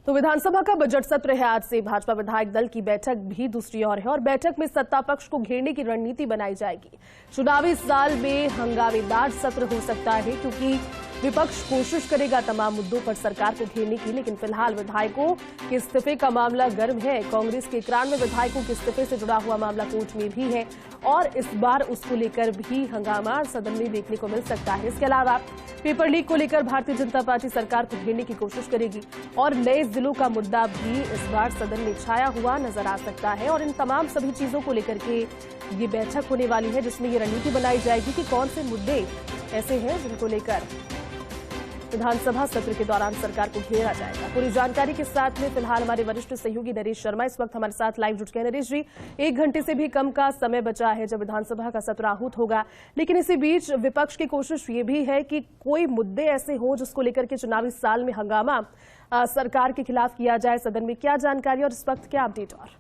तो विधानसभा का बजट सत्र है आज से। भाजपा विधायक दल की बैठक भी दूसरी ओर है और बैठक में सत्ता पक्ष को घेरने की रणनीति बनाई जाएगी। चुनावी साल में हंगामेदार सत्र हो सकता है क्योंकि विपक्ष कोशिश करेगा तमाम मुद्दों पर सरकार को घेरने की, लेकिन फिलहाल विधायकों के इस्तीफे का मामला गर्म है। कांग्रेस के 91 विधायकों के इस्तीफे से जुड़ा हुआ मामला कोर्ट में भी है और इस बार उसको लेकर भी हंगामा सदन में देखने को मिल सकता है। इसके अलावा पेपर लीक को लेकर भारतीय जनता पार्टी सरकार को घेरने की कोशिश करेगी और नए जिलों का मुद्दा भी इस बार सदन में छाया हुआ नजर आ सकता है। और इन तमाम सभी चीजों को लेकर के ये बैठक होने वाली है जिसमें ये रणनीति बनाई जाएगी कि कौन से मुद्दे ऐसे हैं जिनको लेकर विधानसभा सत्र के दौरान सरकार को घेरा जाएगा। पूरी जानकारी के साथ में फिलहाल हमारे वरिष्ठ सहयोगी नरेश शर्मा इस वक्त हमारे साथ लाइव जुट गए। नरेश जी, 1 घंटे से भी कम का समय बचा है जब विधानसभा का सत्र आहूत होगा, लेकिन इसी बीच विपक्ष की कोशिश ये भी है कि कोई मुद्दे ऐसे हो जिसको लेकर के चुनावी साल में हंगामा सरकार के खिलाफ किया जाए। सदन में क्या जानकारी और इस वक्त क्या अपडेट? और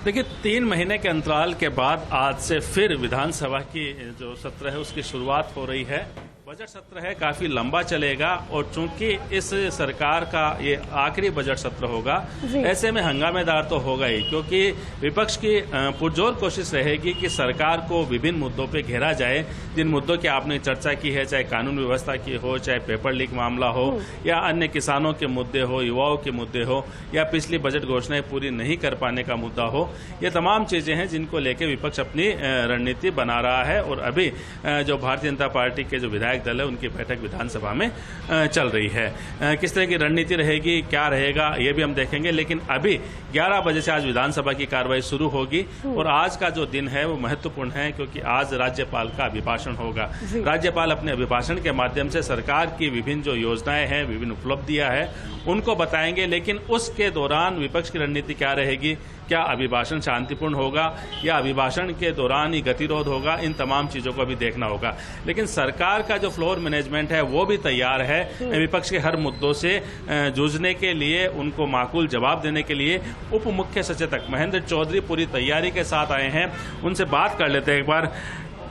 देखिए, 3 महीने के अंतराल के बाद आज से फिर विधानसभा की जो सत्र है उसकी शुरुआत हो रही है। बजट सत्र है, काफी लंबा चलेगा और चूंकि इस सरकार का ये आखिरी बजट सत्र होगा, ऐसे में हंगामेदार तो होगा ही, क्योंकि विपक्ष की पुरजोर कोशिश रहेगी कि सरकार को विभिन्न मुद्दों पे घेरा जाए। जिन मुद्दों की आपने चर्चा की है, चाहे कानून व्यवस्था की हो, चाहे पेपर लीक मामला हो, या अन्य किसानों के मुद्दे हो, युवाओं के मुद्दे हो, या पिछली बजट घोषणाएं पूरी नहीं कर पाने का मुद्दा हो, ये तमाम चीजें हैं जिनको लेकर विपक्ष अपनी रणनीति बना रहा है। और अभी जो भारतीय जनता पार्टी के जो विधायक दल है उनकी बैठक विधानसभा में चल रही है। किस तरह की रणनीति रहेगी, क्या रहेगा, ये भी हम देखेंगे। लेकिन अभी 11 बजे से आज विधानसभा की कार्रवाई शुरू होगी और आज का जो दिन है वो महत्वपूर्ण है क्योंकि आज राज्यपाल का अभिभाषण होगा। राज्यपाल अपने अभिभाषण के माध्यम से सरकार की विभिन्न जो योजनाएं हैं, विभिन्न उपलब्धियां हैं, उनको बताएंगे। लेकिन उसके दौरान विपक्ष की रणनीति क्या रहेगी, क्या अभिभाषण शांतिपूर्ण होगा या अभिभाषण के दौरान ही गतिरोध होगा, इन तमाम चीजों को भी देखना होगा। लेकिन सरकार का जो फ्लोर मैनेजमेंट है वो भी तैयार है विपक्ष के हर मुद्दों से जूझने के लिए, उनको माकूल जवाब देने के लिए। उप मुख्य सचेतक महेंद्र चौधरी पूरी तैयारी के साथ आए हैं, उनसे बात कर लेते हैं एक बार।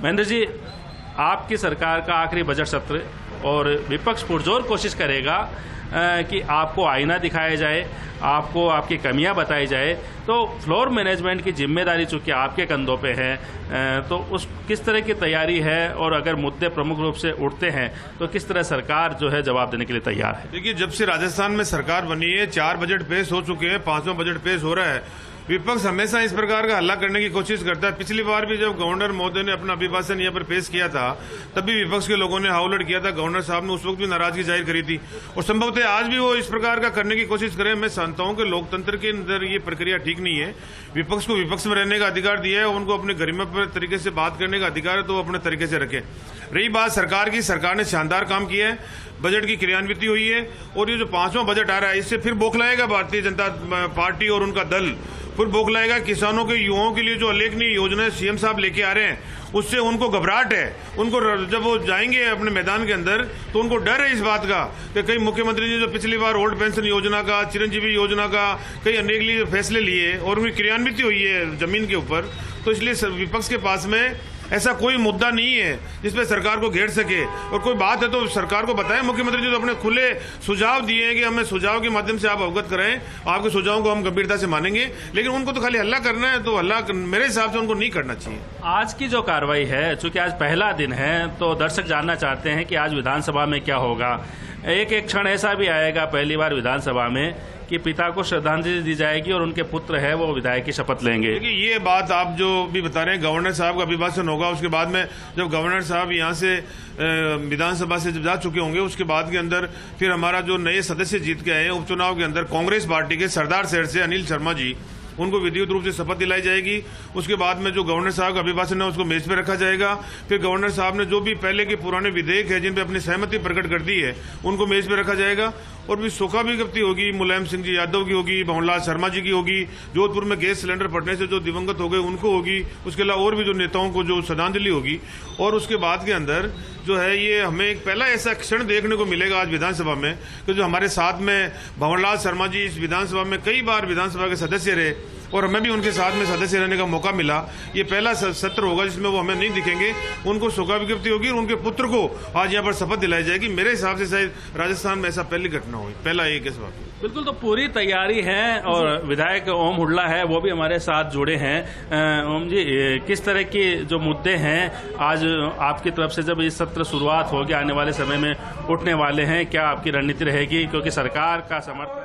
महेंद्र जी, आपकी सरकार का आखिरी बजट सत्र और विपक्ष पुरजोर कोशिश करेगा कि आपको आईना दिखाया जाए, आपको आपकी कमियां बताई जाए, तो फ्लोर मैनेजमेंट की जिम्मेदारी चूंकि आपके कंधों पे है, तो उस किस तरह की तैयारी है और अगर मुद्दे प्रमुख रूप से उठते हैं तो किस तरह सरकार जो है जवाब देने के लिए तैयार है? देखिए, जब से राजस्थान में सरकार बनी है 4 बजट पेश हो चुके हैं, 5वां बजट पेश हो रहा है। विपक्ष हमेशा इस प्रकार का हल्ला करने की कोशिश करता है। पिछली बार भी जब गवर्नर महोदय ने अपना अभिभाषण यहाँ पर पेश किया था तब भी विपक्ष के लोगों ने हाउलट किया था। गवर्नर साहब ने उस वक्त भी नाराजगी जाहिर करी थी और संभवतः आज भी वो इस प्रकार का करने की कोशिश करें। मैं जानता हूं कि लोकतंत्र के अंदर ये प्रक्रिया ठीक नहीं है। विपक्ष को विपक्ष में रहने का अधिकार दिया है, उनको अपने गरिमा पर तरीके से बात करने का अधिकार है, तो वो अपने तरीके से रखें। रही बात सरकार की, सरकार ने शानदार काम किया है, बजट की क्रियान्विति हुई है और ये जो 5वां बजट आ रहा है इससे फिर बौखलाएगा भारतीय जनता पार्टी और उनका दल, फिर बौखलाएगा। किसानों के, युवाओं के लिए जो उल्लेखनीय योजनाएं सीएम साहब लेके आ रहे हैं उससे उनको घबराहट है। उनको जब वो जाएंगे अपने मैदान के अंदर तो उनको डर है इस बात का कि कई मुख्यमंत्री जी जो पिछली बार ओल्ड पेंशन योजना का, चिरंजीवी योजना का कई अनेक फैसले लिए और उनकी क्रियान्विति हुई है जमीन के ऊपर, तो इसलिए विपक्ष के पास में ऐसा कोई मुद्दा नहीं है जिसपे सरकार को घेर सके। और कोई बात है तो सरकार को बताएं। मुख्यमंत्री जी तो अपने खुले सुझाव दिए हैं कि हमें सुझाव के माध्यम से आप अवगत कराएं, आपके सुझावों को हम गंभीरता से मानेंगे। लेकिन उनको तो खाली हल्ला करना है, तो हल्ला मेरे हिसाब से उनको नहीं करना चाहिए। आज की जो कार्रवाई है, चूंकि आज पहला दिन है, तो दर्शक जानना चाहते हैं कि आज विधानसभा में क्या होगा। एक क्षण ऐसा भी आएगा पहली बार विधानसभा में कि पिता को श्रद्धांजलि दी जाएगी और उनके पुत्र है वो विधायक की शपथ लेंगे। देखिए, ये बात आप जो भी बता रहे हैं, गवर्नर साहब का अभिभाषण होगा, उसके बाद में जब गवर्नर साहब यहाँ से विधानसभा से जब जा चुके होंगे उसके बाद के अंदर फिर हमारा जो नए सदस्य जीत के आए हैं उपचुनाव के अंदर कांग्रेस पार्टी के सरदार शहर से अनिल शर्मा जी, उनको विधिवत रूप से शपथ दिलाई जाएगी। उसके बाद में जो गवर्नर साहब का अभिभाषण है उसको मेज पे रखा जाएगा। फिर गवर्नर साहब ने जो भी पहले के पुराने विधेयक है जिन पे अपनी सहमति प्रकट कर दी है उनको मेज पे रखा जाएगा। और भी शोका विज्ञप्ति होगी, मुलायम सिंह जी यादव की होगी, भवनलाल शर्मा जी की होगी, जोधपुर में गैस सिलेंडर फटने से जो दिवंगत हो गए उनको होगी, उसके अलावा और भी जो नेताओं को जो श्रद्धांजलि होगी। और उसके बाद के अंदर जो है ये हमें एक पहला ऐसा क्षण देखने को मिलेगा आज विधानसभा में कि जो हमारे साथ में भवनलाल शर्मा जी इस विधानसभा में कई बार विधानसभा के सदस्य रहे, और हमें भी उनके साथ में सदस्य रहने का मौका मिला। ये पहला सत्र होगा जिसमें वो हमें नहीं दिखेंगे, उनको शोका विज्ञप्ति होगी और उनके पुत्र को आज यहाँ पर शपथ दिलाई जाएगी। मेरे हिसाब से शायद राजस्थान में ऐसा पहली घटना हुई, पहला एक इस वक्त। बिल्कुल, तो पूरी तैयारी है और विधायक ओम हुड्डा है वो भी हमारे साथ जुड़े हैं। ओम जी, किस तरह के जो मुद्दे हैं आज आपकी तरफ से जब इस सत्र शुरुआत होगी आने वाले समय में उठने वाले हैं, क्या आपकी रणनीति रहेगी, क्योंकि सरकार का समर्थन